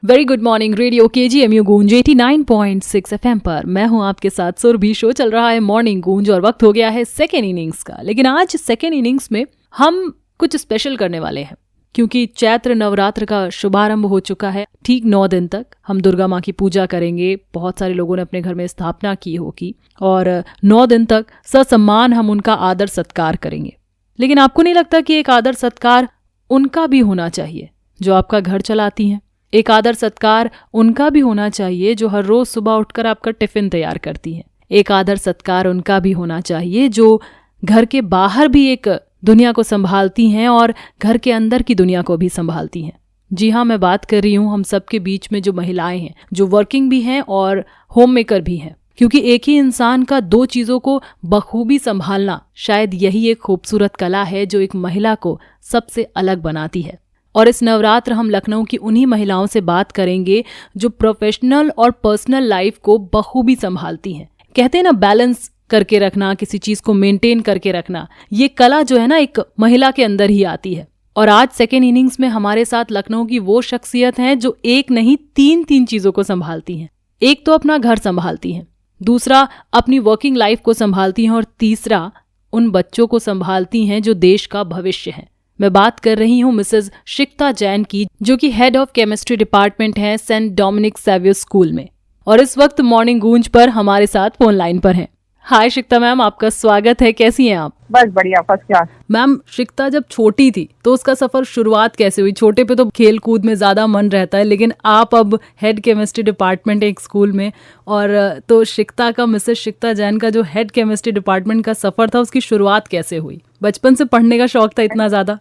Very good morning radio KGMU गूंज 89.6 FM पर मैं हूं आपके साथ सुरभि। शो चल रहा है मॉर्निंग गूंज और वक्त हो गया है सेकेंड इनिंग्स का। लेकिन आज सेकेंड इनिंग्स में हम कुछ स्पेशल करने वाले हैं क्योंकि चैत्र नवरात्र का शुभारंभ हो चुका है। ठीक 9 दिन तक हम दुर्गा माँ की पूजा करेंगे। बहुत सारे लोगों ने अपने घर में स्थापना की होगी और 9 दिन तक ससम्मान हम उनका आदर सत्कार करेंगे। लेकिन आपको नहीं लगता कि एक आदर सत्कार उनका भी होना चाहिए जो आपका घर चलाती हैं? एक आदर सत्कार उनका भी होना चाहिए जो हर रोज सुबह उठकर आपका टिफिन तैयार करती हैं। एक आदर सत्कार उनका भी होना चाहिए जो घर के बाहर भी एक दुनिया को संभालती हैं और घर के अंदर की दुनिया को भी संभालती हैं। जी हाँ, मैं बात कर रही हूँ हम सबके बीच में जो महिलाएं हैं, जो वर्किंग भी हैं और होम मेकर भी हैं। क्योंकि एक ही इंसान का 2 चीजों को बखूबी संभालना शायद यही एक खूबसूरत कला है जो एक महिला को सबसे अलग बनाती है। और इस नवरात्र हम लखनऊ की उन्हीं महिलाओं से बात करेंगे जो प्रोफेशनल और पर्सनल लाइफ को बखूबी संभालती हैं। कहते हैं ना, बैलेंस करके रखना, किसी चीज को मेंटेन करके रखना, ये कला जो है ना एक महिला के अंदर ही आती है। और आज सेकेंड इनिंग्स में हमारे साथ लखनऊ की वो शख्सियत हैं जो एक नहीं 3 चीजों को संभालती हैं। एक तो अपना घर संभालती हैं, दूसरा अपनी वर्किंग लाइफ को संभालती हैं और तीसरा उन बच्चों को संभालती हैं जो देश का भविष्य है। मैं बात कर रही हूँ मिसेस शिक्ता जैन की, जो कि हेड ऑफ केमिस्ट्री डिपार्टमेंट है सेंट डोमिनिक सेवियर स्कूल में और इस वक्त मॉर्निंग गूंज पर हमारे साथ फोन लाइन पर हैं। हाय शिक्ता मैम, आपका स्वागत है। कैसी हैं आप? बस बढ़िया, फर्स्ट क्लास। मैम, शिक्ता जब छोटी थी तो उसका सफर शुरुआत कैसे हुई? छोटे पे तो खेल कूद में ज्यादा मन रहता है, लेकिन आप अब हेड केमिस्ट्री डिपार्टमेंट एक स्कूल में, और तो शिक्ता का, मिसेस शिक्ता जैन का जो हेड केमिस्ट्री डिपार्टमेंट का सफर था उसकी शुरुआत कैसे हुई? बचपन से पढ़ने का शौक था इतना ज्यादा?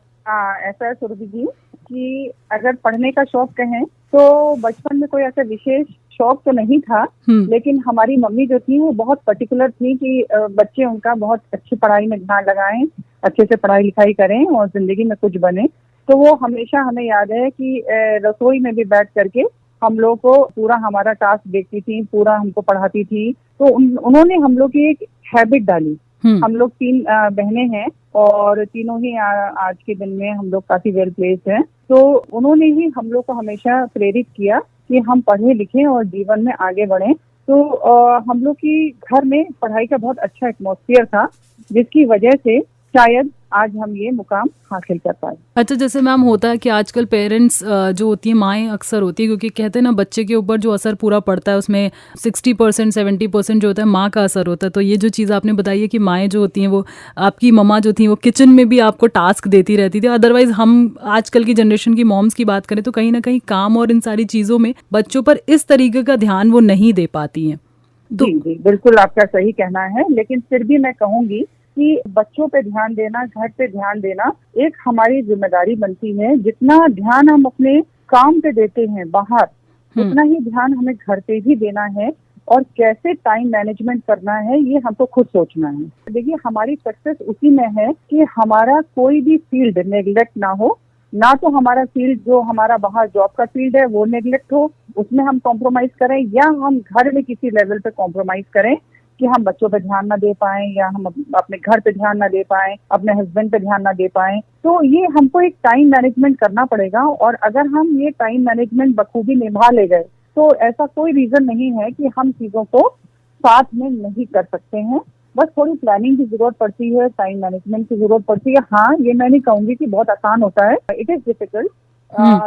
ऐसा है सुरभि जी कि अगर पढ़ने का शौक कहें तो बचपन में कोई ऐसा विशेष शौक तो नहीं था, लेकिन हमारी मम्मी जो थी वो बहुत पर्टिकुलर थी कि बच्चे उनका बहुत अच्छी पढ़ाई में ध्यान लगाएं, अच्छे से पढ़ाई लिखाई करें और जिंदगी में कुछ बने। तो वो हमेशा, हमें याद है कि रसोई में भी बैठ करके हम लोग को पूरा हमारा टास्क देखती थी, पूरा हमको पढ़ाती थी। तो उन्होंने हम लोग की एक हैबिट डाली। हम लोग 3 बहनें हैं और तीनों ही आज के दिन में हम लोग काफी वेल प्लेस्ड हैं। तो उन्होंने ही हम लोग को हमेशा प्रेरित किया कि हम पढ़े लिखें और जीवन में आगे बढ़ें। तो हम लोग की घर में पढ़ाई का बहुत अच्छा एटमॉस्फेयर था, जिसकी वजह से शायद आज हम ये मुकाम हासिल कर पाए। अच्छा, जैसे मैम होता है कि आजकल पेरेंट्स जो होती हैं, माएँ अक्सर होती है, क्योंकि कहते हैं ना बच्चे के ऊपर जो असर पूरा पड़ता है उसमें 60% 70% जो होता है माँ का असर होता है। तो ये जो चीज़ आपने बताई है कि माएँ जो होती हैं, वो आपकी मम्मा जो थी वो किचन में भी आपको टास्क देती रहती थी। अदरवाइज हम आजकल की जनरेशन की मॉम्स की बात करें तो कहीं ना कहीं काम और इन सारी चीज़ों में बच्चों पर इस तरीके का ध्यान वो नहीं दे पाती हैं। जी, बिल्कुल आपका सही कहना है, लेकिन फिर भी मैं कहूँगी कि बच्चों पे ध्यान देना, घर पे ध्यान देना एक हमारी जिम्मेदारी बनती है। जितना ध्यान हम अपने काम पे देते हैं बाहर, उतना ही ध्यान हमें घर पे भी देना है और कैसे टाइम मैनेजमेंट करना है ये हमको खुद सोचना है। देखिए, हमारी सक्सेस उसी में है कि हमारा कोई भी फील्ड नेग्लेक्ट ना हो, ना तो हमारा फील्ड जो हमारा बाहर जॉब का फील्ड है वो नेग्लेक्ट हो, उसमें हम कॉम्प्रोमाइज करें, या हम घर में किसी लेवल पे कॉम्प्रोमाइज करें कि हम बच्चों पे ध्यान ना दे पाएं, या हम अपने घर पे ध्यान ना दे पाएं, अपने हस्बैंड पे ध्यान ना दे पाएं। तो ये हमको एक टाइम मैनेजमेंट करना पड़ेगा, और अगर हम ये टाइम मैनेजमेंट बखूबी निभा ले गए तो ऐसा कोई रीजन नहीं है कि हम चीजों को साथ में नहीं कर सकते हैं। बस थोड़ी प्लानिंग की जरूरत पड़ती है, टाइम मैनेजमेंट की जरूरत पड़ती है। हाँ, ये मैं नहीं कहूंगी कि बहुत आसान होता है, इट इज डिफिकल्ट,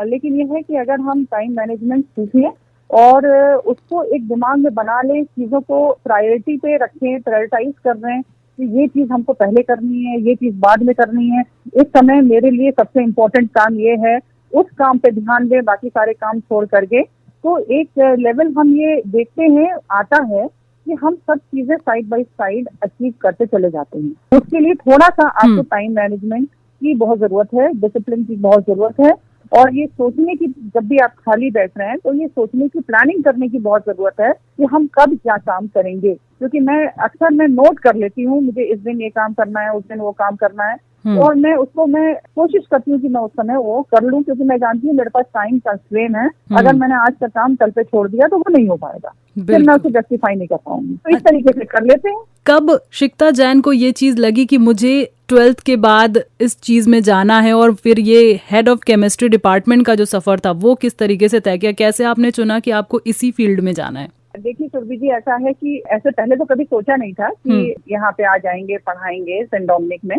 लेकिन ये है कि अगर हम टाइम मैनेजमेंट सीखें और उसको एक दिमाग में बना लें, चीजों को प्रायोरिटी पे रखें, प्रायोरिटाइज कर रहे हैं कि ये चीज हमको पहले करनी है, ये चीज बाद में करनी है, इस समय मेरे लिए सबसे इम्पोर्टेंट काम ये है, उस काम पे ध्यान दें, बाकी सारे काम छोड़ करके। तो एक लेवल हम ये देखते हैं आता है कि हम सब चीजें साइड बाय साइड अचीव करते चले जाते हैं। उसके लिए थोड़ा सा आपको टाइम मैनेजमेंट की बहुत जरूरत है, डिसिप्लिन की बहुत जरूरत है, और ये सोचने की, जब भी आप खाली बैठ रहे हैं तो ये सोचने की, प्लानिंग करने की बहुत जरूरत है कि हम कब क्या काम करेंगे। क्योंकि मैं अक्सर नोट कर लेती हूँ, मुझे इस दिन ये काम करना है, उस दिन वो काम करना है, और मैं कोशिश करती हूँ कि मैं उस समय वो कर लूँ, क्योंकि मैं जानती हूँ मेरे पास टाइम कंस्ट्रेन है। अगर मैंने आज का काम कल पे छोड़ दिया तो वो नहीं हो पाएगा, फिर मैं उसे जस्टिफाई नहीं कर पाऊंगी। तो इस तरीके से कर लेते हैं। कब शिक्ता जैन को ये चीज लगी कि मुझे 12th के बाद इस चीज में जाना है, और फिर ये हेड ऑफ केमिस्ट्री डिपार्टमेंट का जो सफर था वो किस तरीके से तय किया, कैसे आपने चुना कि आपको इसी फील्ड में जाना है? देखिए सुरभि जी, ऐसा है कि ऐसे पहले तो कभी सोचा नहीं था कि यहाँ पे आ जाएंगे, पढ़ाएंगे सेंट डोमिनिक में।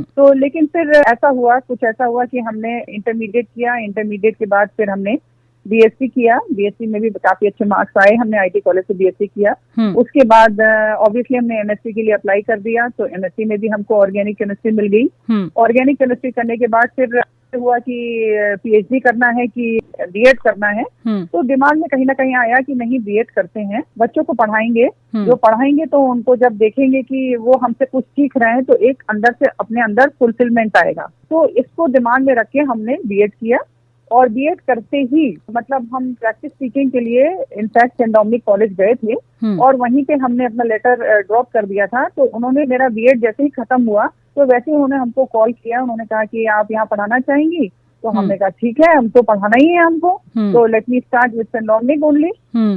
तो लेकिन फिर कुछ ऐसा हुआ कि हमने इंटरमीडिएट किया। इंटरमीडिएट के बाद फिर हमने बीएससी किया। बीएससी में भी काफी अच्छे मार्क्स आए, हमने आईटी कॉलेज से बीएससी किया। उसके बाद ऑब्वियसली हमने एमएससी के लिए अप्लाई कर दिया, तो एमएससी में भी हमको ऑर्गेनिक केमिस्ट्री मिल गई। ऑर्गेनिक केमिस्ट्री करने के बाद फिर हुआ कि पीएचडी करना है कि बीएड करना है। तो दिमाग में कहीं ना कहीं आया कि नहीं, बीएड करते हैं, बच्चों को पढ़ाएंगे। जो पढ़ाएंगे तो उनको जब देखेंगे कि वो हमसे कुछ सीख रहे हैं तो एक अंदर से अपने अंदर फुलफिलमेंट आएगा। तो इसको दिमाग में रख के हमने बीएड किया। और बीएड करते ही मतलब हम प्रैक्टिस टीचिंग के लिए इनफैक्ट सेंट डोमिनिक कॉलेज गए थे, और वहीं पे हमने अपना लेटर ड्रॉप कर दिया था। तो उन्होंने मेरा बीएड जैसे ही खत्म हुआ तो वैसे ही उन्होंने हमको कॉल किया। उन्होंने कहा कि आप यहाँ पढ़ाना चाहेंगी? तो हमने कहा ठीक है, हम तो पढ़ाना ही है हमको, तो let me start with Saint Dominic only.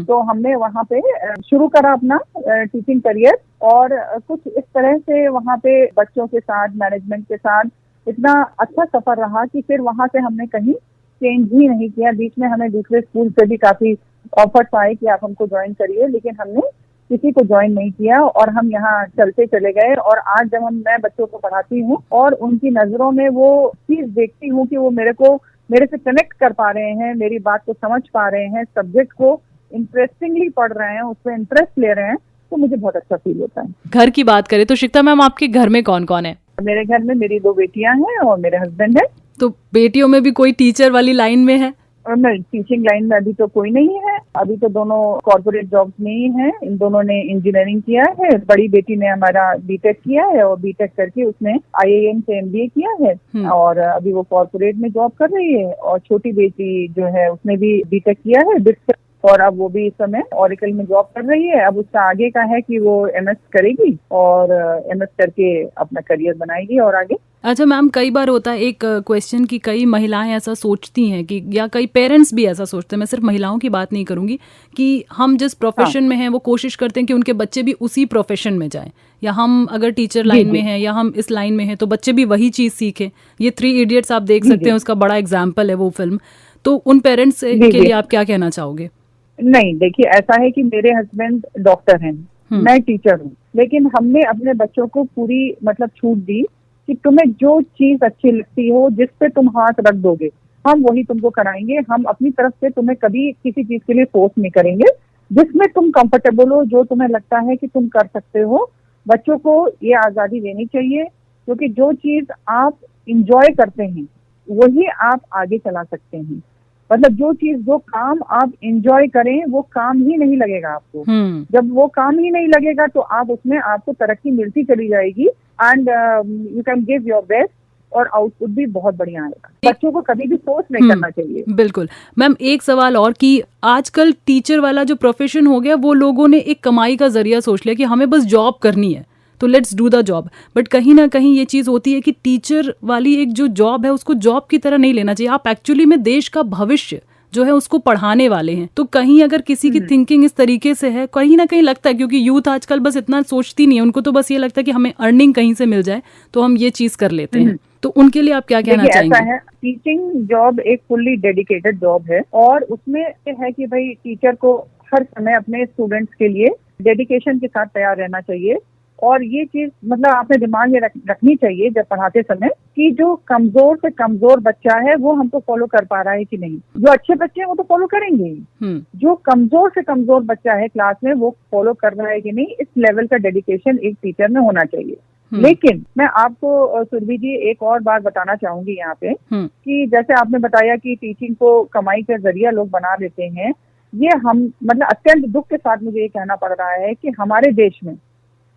तो हमने वहाँ पे शुरू करा अपना टीचिंग करियर, और कुछ इस तरह से वहाँ पे बच्चों के साथ, मैनेजमेंट के साथ इतना अच्छा सफर रहा कि फिर वहाँ से हमने कहीं चेंज ही नहीं किया। बीच में हमें दूसरे स्कूल से भी काफी ऑफर्स आए कि आप हमको ज्वाइन करिए, लेकिन हमने किसी को ज्वाइन नहीं किया और हम यहाँ चलते चले गए। और आज जब मैं बच्चों को पढ़ाती हूँ और उनकी नजरों में वो चीज देखती हूँ कि वो मेरे से कनेक्ट कर पा रहे हैं, मेरी बात को समझ पा रहे हैं, सब्जेक्ट को इंटरेस्टिंगली पढ़ रहे हैं, उसमें इंटरेस्ट ले रहे हैं, तो मुझे बहुत अच्छा फील होता है। घर की बात करें तो शिक्षा मैम, आपके घर में कौन कौन है? मेरे घर में मेरी 2 बेटियां हैं और मेरे हस्बैंड है। तो बेटियों में भी कोई टीचर वाली लाइन में है? नहीं, टीचिंग लाइन में अभी तो कोई नहीं है। अभी तो दोनों कॉर्पोरेट जॉब्स में ही हैं। इन दोनों ने इंजीनियरिंग किया है। बड़ी बेटी ने हमारा बीटेक किया है और बीटेक करके उसने आईआईएम से एमबीए किया है और अभी वो कॉर्पोरेट में जॉब कर रही है। और छोटी बेटी जो है उसने भी बीटेक किया है और अब वो भी इस समय ओरेकल में जॉब कर रही है। अब उसका आगे का है कि वो एमएस करेगी और एमएस करके अपना करियर बनाएगी और आगे। अच्छा मैम, कई बार होता है एक क्वेश्चन कि कई महिलाएं ऐसा सोचती हैं कि, या कई पेरेंट्स भी ऐसा सोचते हैं, मैं सिर्फ महिलाओं की बात नहीं करूंगी, कि हम जिस प्रोफेशन में हैं वो कोशिश करते हैं कि उनके बच्चे भी उसी प्रोफेशन में जाएं, या हम अगर टीचर लाइन में हैं या हम इस लाइन में हैं तो बच्चे भी वही चीज़ सीखें। ये 3 इडियट्स आप देख सकते हैं, उसका बड़ा एग्जाम्पल है वो फिल्म। तो उन पेरेंट्स के लिए आप क्या कहना चाहोगे? नहीं, देखिए ऐसा है कि मेरे हस्बैंड डॉक्टर हैं, मैं टीचर हूँ, लेकिन हमने अपने बच्चों को पूरी मतलब छूट दी कि तुम्हें जो चीज अच्छी लगती हो, जिस पे तुम हाथ रख दोगे, हम वही तुमको कराएंगे। हम अपनी तरफ से तुम्हें कभी किसी चीज के लिए फोर्स नहीं करेंगे। जिसमें तुम कंफर्टेबल हो, जो तुम्हें लगता है कि तुम कर सकते हो, बच्चों को ये आजादी देनी चाहिए। क्योंकि जो चीज आप इंजॉय करते हैं वही आप आगे चला सकते हैं। मतलब जो काम आप इंजॉय करें वो काम ही नहीं लगेगा आपको। जब वो काम ही नहीं लगेगा तो आप उसमें आपको तरक्की मिलती चली जाएगी and you can give your best और आउटपुट भी बहुत बढ़िया आएगा। बच्चों को कभी भी फोर्स नहीं करना चाहिए। बिल्कुल मैम, एक सवाल और कि आजकल टीचर वाला जो प्रोफेशन हो गया वो लोगों ने एक कमाई का जरिया सोच लिया कि हमें बस जॉब करनी है तो let's do the job. But कहीं ना कहीं ये चीज़ होती है कि टीचर वाली एक जो जॉब है उसको जॉब की तरह नहीं लेना चाहिए। आप एक्चुअली में देश का भविष्य जो है उसको पढ़ाने वाले हैं। तो कहीं अगर किसी की थिंकिंग इस तरीके से है, कहीं ना कहीं लगता है, क्योंकि यूथ आजकल बस इतना सोचती नहीं है, उनको तो बस ये लगता है कि हमें अर्निंग कहीं से मिल जाए तो हम ये चीज़ कर लेते हैं। तो उनके लिए आप क्या कहना चाहेंगे? ऐसा है, टीचिंग जॉब एक फुल्ली डेडिकेटेड जॉब है और उसमें है कि भाई टीचर को हर समय अपने स्टूडेंट्स के लिए डेडिकेशन के साथ तैयार रहना चाहिए। और ये चीज मतलब आपने दिमाग में रखनी चाहिए जब पढ़ाते समय कि जो कमजोर से कमजोर बच्चा है वो हमको फॉलो कर पा रहा है कि नहीं। जो अच्छे बच्चे हैं वो तो फॉलो करेंगे ही, जो कमजोर से कमजोर बच्चा है क्लास में वो फॉलो कर रहा है कि नहीं। इस लेवल का डेडिकेशन एक टीचर में होना चाहिए। लेकिन मैं आपको सुरभि जी एक और बात बताना चाहूंगी यहाँ पे कि जैसे आपने बताया कि टीचिंग को कमाई का जरिया लोग बना लेते हैं, ये हम मतलब अत्यंत दुख के साथ मुझे ये कहना पड़ रहा है कि हमारे देश में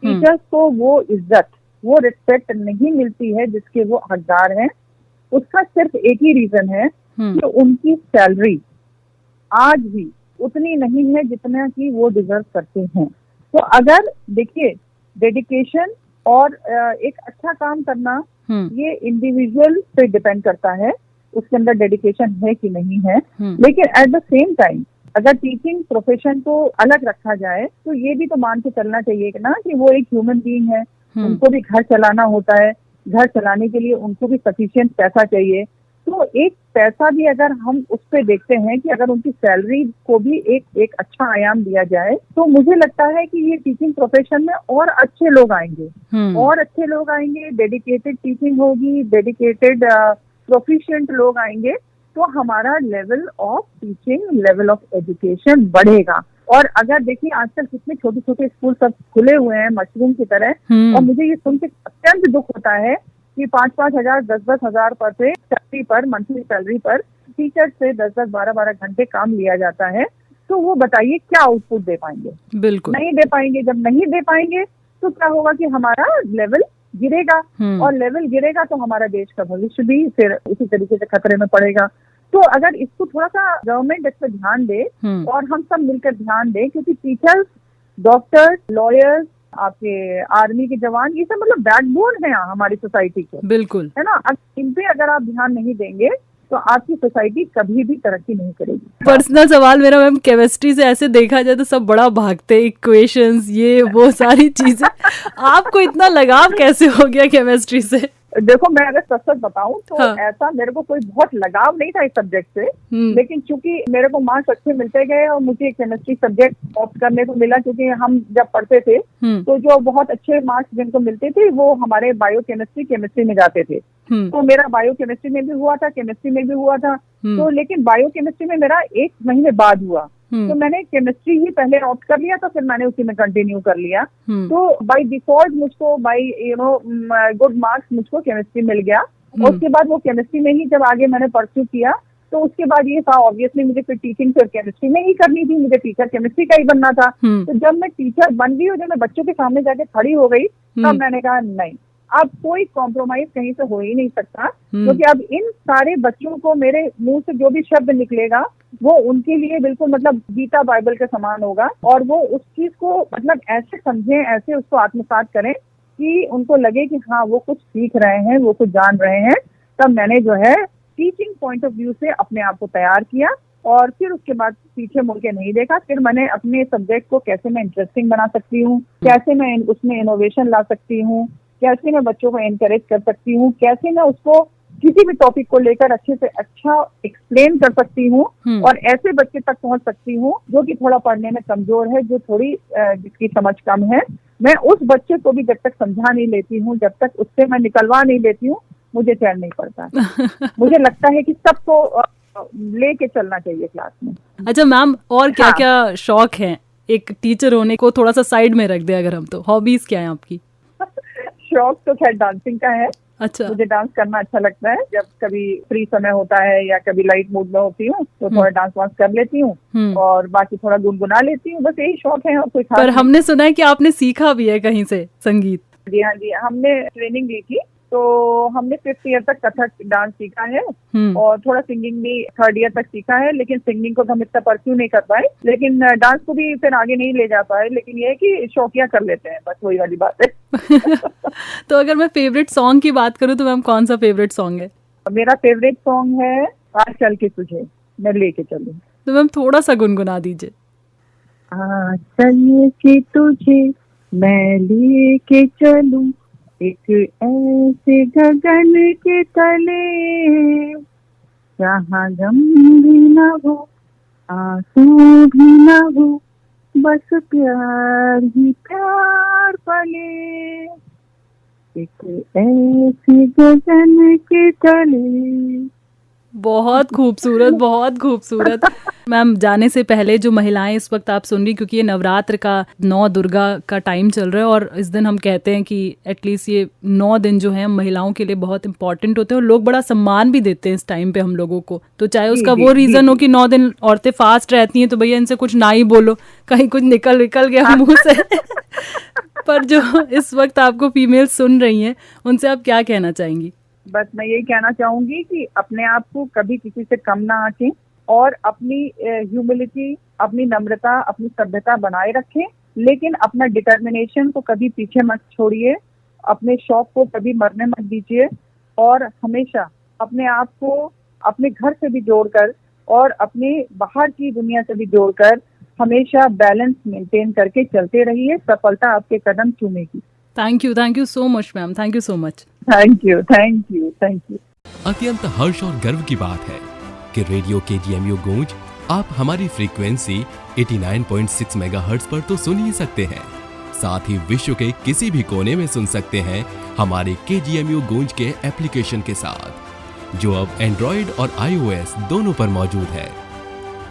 टीचर्स को वो इज्जत, वो रिस्पेक्ट नहीं मिलती है जिसके वो हकदार हैं। उसका सिर्फ एक ही रीजन है कि उनकी सैलरी आज भी उतनी नहीं है जितना कि वो डिजर्व करते हैं। तो अगर देखिए डेडिकेशन और एक अच्छा काम करना ये इंडिविजुअल पे डिपेंड करता है, उसके अंदर डेडिकेशन है कि नहीं है। लेकिन एट द सेम टाइम अगर टीचिंग प्रोफेशन को अलग रखा जाए तो ये भी तो मान के चलना चाहिए कि ना कि वो एक ह्यूमन बीइंग है, उनको भी घर चलाना होता है, घर चलाने के लिए उनको भी सफिशिएंट पैसा चाहिए। तो एक पैसा भी अगर हम उस पर देखते हैं कि अगर उनकी सैलरी को भी एक अच्छा आयाम दिया जाए, तो मुझे लगता है कि ये टीचिंग प्रोफेशन में और अच्छे लोग आएंगे, और अच्छे लोग आएंगे, डेडिकेटेड टीचिंग होगी, डेडिकेटेड प्रोफिशिएंट लोग आएंगे, तो हमारा level of teaching, level of education बढ़ेगा। और अगर देखिए आजकल कितने छोटे छोटे स्कूल सब खुले हुए हैं मशरूम की तरह, और मुझे ये सुन के अत्यंत दुख होता है कि 5-5 हजार 10-10 हजार पर से सैलरी पर, मंथली सैलरी पर टीचर से 10-10 12-12 घंटे काम लिया जाता है। तो वो बताइए क्या आउटपुट दे पाएंगे? बिल्कुल नहीं दे पाएंगे। जब नहीं दे पाएंगे तो क्या होगा कि हमारा लेवल गिरेगा, और लेवल गिरेगा तो हमारा देश का भविष्य भी फिर उसी तरीके से खतरे में पड़ेगा। तो अगर इसको थोड़ा सा गवर्नमेंट इस पर ध्यान दे और हम सब मिलकर ध्यान दें, क्योंकि टीचर्स, डॉक्टर्स, लॉयर्स, आपके आर्मी के जवान, ये सब मतलब बैकबोन है हमारी सोसाइटी के, बिल्कुल, है ना। इन पे अगर आप ध्यान नहीं देंगे तो आपकी सोसाइटी कभी भी तरक्की नहीं करेगी। पर्सनल सवाल मेरा मैम, केमिस्ट्री से ऐसे देखा जाए तो सब बड़ा भागते, इक्वेशंस, ये वो सारी चीजें, आपको इतना लगाव कैसे हो गया केमिस्ट्री से? देखो, मैं अगर सच बताऊं तो ऐसा मेरे को कोई बहुत लगाव नहीं था इस सब्जेक्ट से, लेकिन चूंकि मेरे को मार्क्स अच्छे मिलते गए और मुझे केमिस्ट्री सब्जेक्ट ऑप्ट करने को मिला, क्योंकि हम जब पढ़ते थे तो जो बहुत अच्छे मार्क्स जिनको मिलते थे वो हमारे केमिस्ट्री में जाते थे। तो मेरा बायोकेमिस्ट्री में भी हुआ था, केमिस्ट्री में भी हुआ था। तो लेकिन बायोकेमिस्ट्री में मेरा 1 महीने बाद हुआ, तो मैंने केमिस्ट्री ही पहले ऑप्ट कर लिया, तो फिर मैंने उसी में कंटिन्यू कर लिया। तो बाय डिफॉल्ट मुझको गुड मार्क्स मुझको केमिस्ट्री मिल गया। उसके बाद वो केमिस्ट्री में ही जब आगे मैंने परस्यू किया, तो उसके बाद ये था ऑब्वियसली मुझे फिर टीचिंग फिर केमिस्ट्री में ही करनी थी, मुझे टीचर केमिस्ट्री का ही बनना था। तो जब मैं टीचर बन गई और जब मैं बच्चों के सामने जाके खड़ी हो गई, तब मैंने कहा नहीं, अब कोई कॉम्प्रोमाइज कहीं से हो ही नहीं सकता, क्योंकि अब इन सारे बच्चों को मेरे मुंह से जो भी शब्द निकलेगा वो उनके लिए बिल्कुल मतलब गीता बाइबल के समान होगा, और वो उस चीज को मतलब ऐसे समझें, ऐसे उसको आत्मसात करें कि उनको लगे कि हाँ वो कुछ सीख रहे हैं, वो कुछ जान रहे हैं। तब मैंने जो है टीचिंग पॉइंट ऑफ व्यू से अपने आप को तैयार किया, और फिर उसके बाद पीछे मुड़ के नहीं देखा। फिर मैंने अपने सब्जेक्ट को कैसे मैं इंटरेस्टिंग बना सकती हूँ, कैसे मैं उसमें इनोवेशन ला सकती हूँ, कैसे मैं बच्चों को एनकरेज कर सकती हूँ, कैसे मैं उसको किसी भी टॉपिक को लेकर अच्छे से अच्छा एक्सप्लेन कर सकती हूँ, और ऐसे बच्चे तक पहुँच सकती हूँ जो कि थोड़ा पढ़ने में कमजोर है, जो थोड़ी जिसकी समझ कम है। मैं उस बच्चे को भी जब तक समझा नहीं लेती हूँ, जब तक उससे मैं निकलवा नहीं लेती हूँ, मुझे चैन नहीं पड़ता। मुझे लगता है कि सबको लेके चलना चाहिए क्लास में। अच्छा मैम, और क्या क्या शौक है एक टीचर होने को? थोड़ा सा साइड में रख दे अगर हम, तो हॉबीज क्या है आपकी? शौक तो खैर डांसिंग का है। अच्छा, मुझे डांस करना अच्छा लगता है। जब कभी फ्री समय होता है या कभी लाइट मूड में होती हूँ तो थोड़ा डांस वांस कर लेती हूँ, और बाकी थोड़ा गुनगुना लेती हूँ। बस यही शौक है और कोई खास। पर हमने सुना है कि आपने सीखा भी है कहीं से संगीत? जी हाँ, जी हमने ट्रेनिंग ली थी, तो हमने 5th ईयर तक कथक डांस सीखा है, और थोड़ा सिंगिंग भी 3rd ईयर तक सीखा है। लेकिन सिंगिंग को हम इतना परस्यू नहीं कर पाए, लेकिन डांस को भी फिर आगे नहीं ले जा पाए। लेकिन ये है कि शौकिया कर लेते हैं, बस वही वाली बात है। तो अगर मैं फेवरेट सॉन्ग की बात करूँ तो मैम कौन सा फेवरेट सॉन्ग है? मेरा फेवरेट सॉन्ग है आज चल के तुझे मैं लेके चलूं। तो मैम थोड़ा सा गुनगुना दीजिए। आज चल के तुझे मैं लेके चलूं, एक ऐसे गगन के तले, जहाँ गम भी न हो, आंसू भी न हो, बस प्यार ही प्यार पले, एक ऐसे गगन के तले। बहुत खूबसूरत, बहुत खूबसूरत। मैम, जाने से पहले जो महिलाएं इस वक्त आप सुन रही, क्योंकि ये नवरात्र का 9 दुर्गा का टाइम चल रहा है, और इस दिन हम कहते हैं कि एटलीस्ट ये 9 दिन जो है महिलाओं के लिए बहुत इंपॉर्टेंट होते हैं, और लोग बड़ा सम्मान भी देते हैं इस टाइम पे हम लोगों को। तो चाहे उसका वो रीजन हो कि 9 दिन औरतें फास्ट रहती हैं, तो भैया इनसे कुछ ना ही बोलो, कहीं कुछ निकल गया मुंह से। पर जो इस वक्त आपको फीमेल सुन रही हैं, उनसे आप क्या कहना चाहेंगी? बस मैं यही कहना चाहूंगी कि अपने आप को कभी किसी से कम ना आंकें, और अपनी ह्यूमिलिटी, अपनी नम्रता, अपनी सभ्यता बनाए रखें, लेकिन अपना डिटर्मिनेशन को कभी पीछे मत छोड़िए, अपने शौक को कभी मरने मत दीजिए, और हमेशा अपने आप को अपने घर से भी जोड़कर और अपने बाहर की दुनिया से भी जोड़कर हमेशा बैलेंस मेंटेन करके चलते रहिए। सफलता आपके कदम चूमेगी। Thank you so much ma'am, thank you so much. Thank you, thank you, thank you. अत्यंत हर्ष और गर्व की बात है कि रेडियो KGMU गूंज आप हमारी फ्रीक्वेंसी 89.6 मेगाहर्ट्ज पर तो सुन ही सकते हैं, साथ ही विश्व के किसी भी कोने में सुन सकते हैं हमारे KGMU गूंज के एप्लीकेशन के साथ, जो अब एंड्रॉइड और iOS दोनों पर मौजूद है।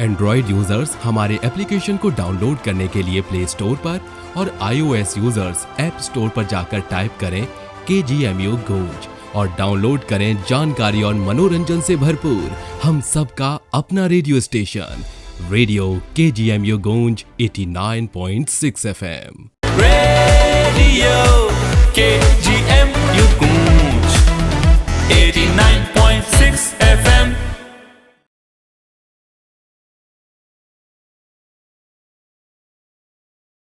एंड्रॉइड यूजर्स हमारे एप्लीकेशन को डाउनलोड करने के लिए प्ले स्टोर पर और iOS यूजर्स ऐप स्टोर पर जाकर टाइप करें KGMU गूंज और डाउनलोड करें जानकारी और मनोरंजन से भरपूर हम सबका अपना रेडियो स्टेशन, रेडियो KGMU गूंज 89.6 FM। रेडियो KGMU गूंज 89.6 FM।